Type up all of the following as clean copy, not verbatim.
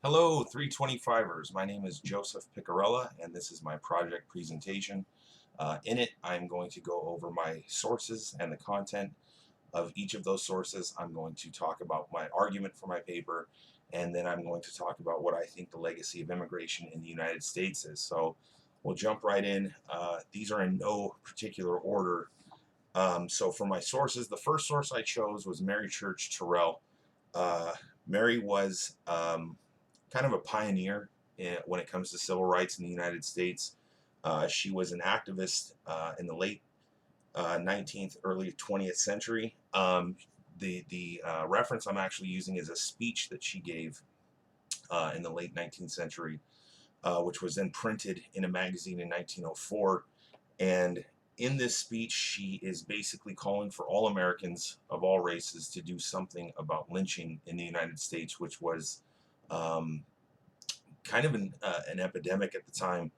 Hello, 325ers. My name is Joseph Picarella, and this is my project presentation. In it, I'm going to go over my sources and the content of each of those sources. I'm going to talk about my argument for my paper, and then I'm going to talk about what I think the legacy of immigration in the United States is. So we'll jump right in. These are in no particular order. So for my sources, the first source I chose was Mary Church Terrell. Uh, Mary was kind of a pioneer when it comes to civil rights in the United States. She was an activist in the late 19th, early 20th century. The reference I'm actually using is a speech that she gave in the late 19th century, which was then printed in a magazine in 1904. And in this speech, she is basically calling for all Americans of all races to do something about lynching in the United States, which was um, kind of an epidemic at the time.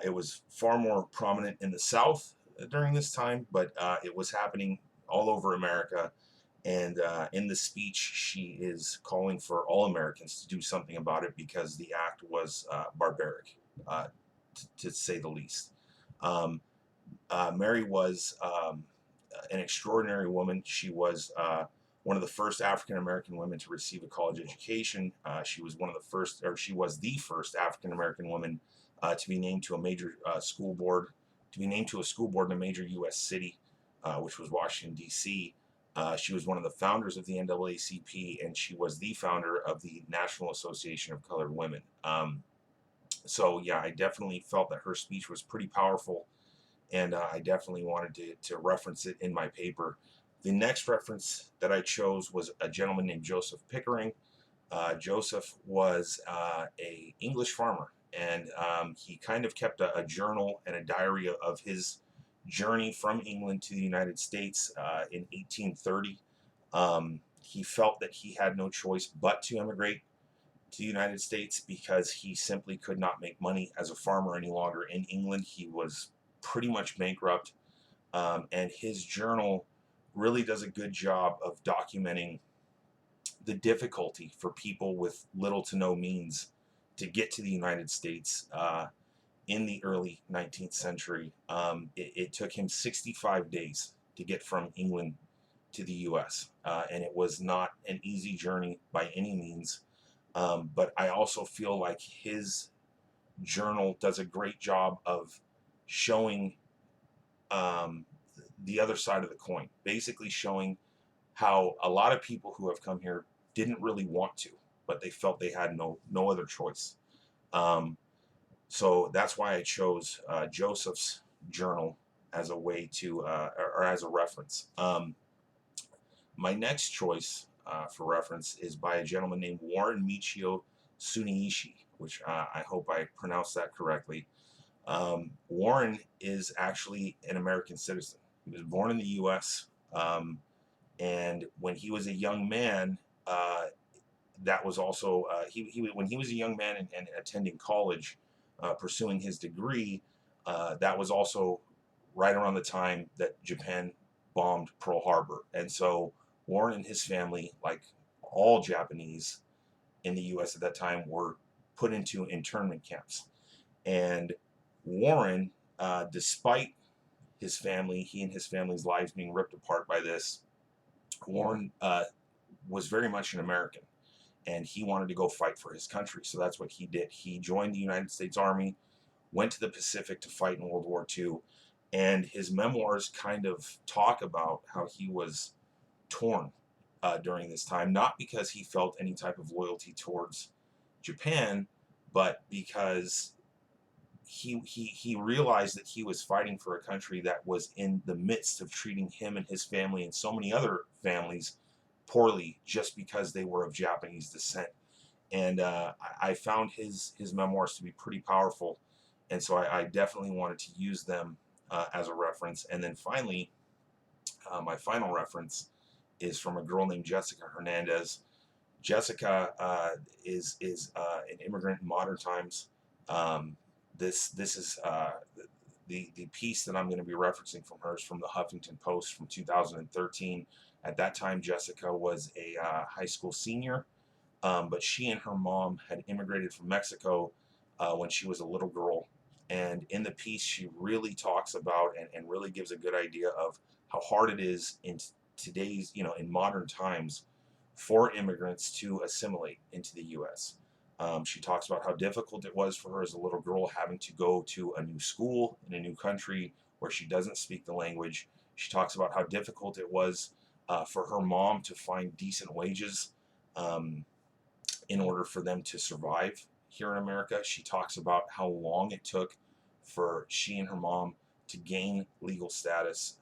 It was far more prominent in the South during this time, but it was happening all over America. And in the speech, she is calling for all Americans to do something about it because the act was barbaric, to say the least. Um, Mary was an extraordinary woman. She was one of the first African American women to receive a college education. She was one of the first, or she was the first African American woman to be named to a major school board, to be named to a school board in a major U.S. city, which was Washington, D.C. She was one of the founders of the NAACP, and she was the founder of the National Association of Colored Women. So, yeah, I definitely felt that her speech was pretty powerful, and I definitely wanted to reference it in my paper. The next reference that I chose was a gentleman named Joseph Pickering. Joseph was a English farmer, and he kind of kept a journal and a diary of his journey from England to the United States in 1830. He felt that he had no choice but to emigrate to the United States because he simply could not make money as a farmer any longer in England. He was pretty much bankrupt, and his journal really does a good job of documenting the difficulty for people with little to no means to get to the United States in the early 19th century. It took him 65 days to get from England to the US, and it was not an easy journey by any means. But I also feel like his journal does a great job of showing um, the other side of the coin, basically showing how a lot of people who have come here didn't really want to, but they felt they had no other choice. Um, so that's why I chose Joseph's journal as a way to or as a reference. My next choice for reference is by a gentleman named Warren Michio Suniishi, which I hope I pronounced that correctly. Warren is actually an American citizen. He was born in the U.S. And when he was a young man, that was also when he was a young man and attending college, pursuing his degree. That was also right around the time that Japan bombed Pearl Harbor, and so Warren and his family, like all Japanese in the U.S. at that time, were put into internment camps. And Warren, despite he and his family's lives being ripped apart by this, Warren was very much an American, and he wanted to go fight for his country. So that's what he did. He joined the United States Army, went to the Pacific to fight in World War II, and his memoirs kind of talk about how he was torn during this time, not because he felt any type of loyalty towards Japan, but because he realized that he was fighting for a country that was in the midst of treating him and his family and so many other families poorly just because they were of Japanese descent. And I found his memoirs to be pretty powerful, and so I definitely wanted to use them as a reference. And then finally, my final reference is from a girl named Jessica Hernandez. Jessica is an immigrant in modern times. This is the piece that I'm going to be referencing from her is from the Huffington Post from 2013. At that time, Jessica was a high school senior. But she and her mom had immigrated from Mexico when she was a little girl. And in the piece, she really talks about and really gives a good idea of how hard it is in today's, in modern times for immigrants to assimilate into the U.S. She talks about how difficult it was for her as a little girl having to go to a new school in a new country where she doesn't speak the language. She talks about how difficult it was for her mom to find decent wages um, in order for them to survive here in America. She talks about how long it took for she and her mom to gain legal status.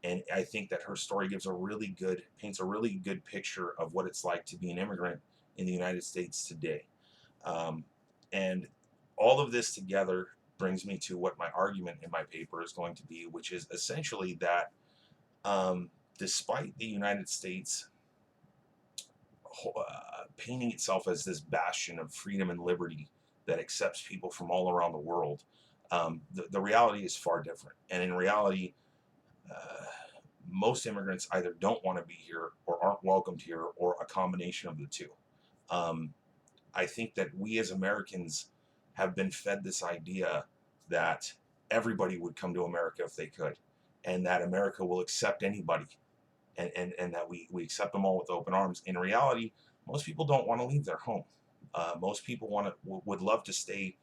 And I think that her story paints a really good picture of what it's like to be an immigrant in the United States today. Um, and all of this together brings me to what my argument in my paper is going to be, which is essentially that despite the United States painting itself as this bastion of freedom and liberty that accepts people from all around the world, the reality is far different. And in reality, uh, most immigrants either don't want to be here or aren't welcomed here or a combination of the two. Um, I think that we as Americans have been fed this idea that everybody would come to America if they could, and that America will accept anybody, and that we accept them all with open arms. In reality, most people don't want to leave their home. Most people would love to stay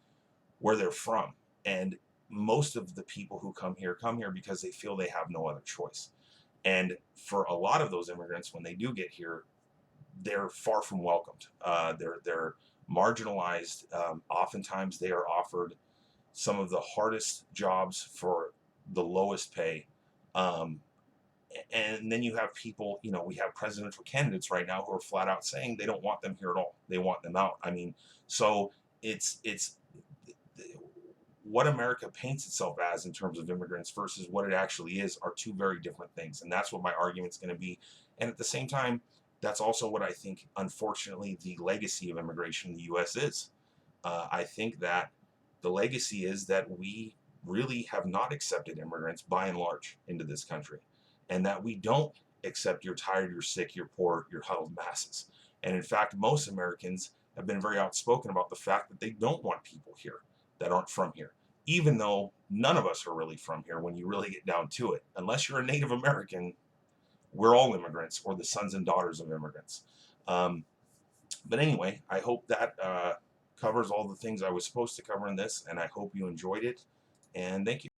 where they're from, and most of the people who come here because they feel they have no other choice. And for a lot of those immigrants, when they do get here, they're far from welcomed. They're marginalized. Oftentimes, they are offered some of the hardest jobs for the lowest pay. Um, and then you have people, we have presidential candidates right now who are flat out saying they don't want them here at all. They want them out. I mean, so it's what America paints itself as in terms of immigrants versus what it actually is are two very different things. And that's what my argument's going to be. And at the same time, that's also what I think, unfortunately, the legacy of immigration in the U.S. is. I think that the legacy is that we really have not accepted immigrants by and large into this country, and that we don't accept you're tired, you're sick, you're poor, you're huddled masses. And in fact, most Americans have been very outspoken about the fact that they don't want people here that aren't from here, even though none of us are really from here when you really get down to it. Unless you're a Native American, we're all immigrants or the sons and daughters of immigrants. Um, but anyway, I hope that covers all the things I was supposed to cover in this, and I hope you enjoyed it. And thank you.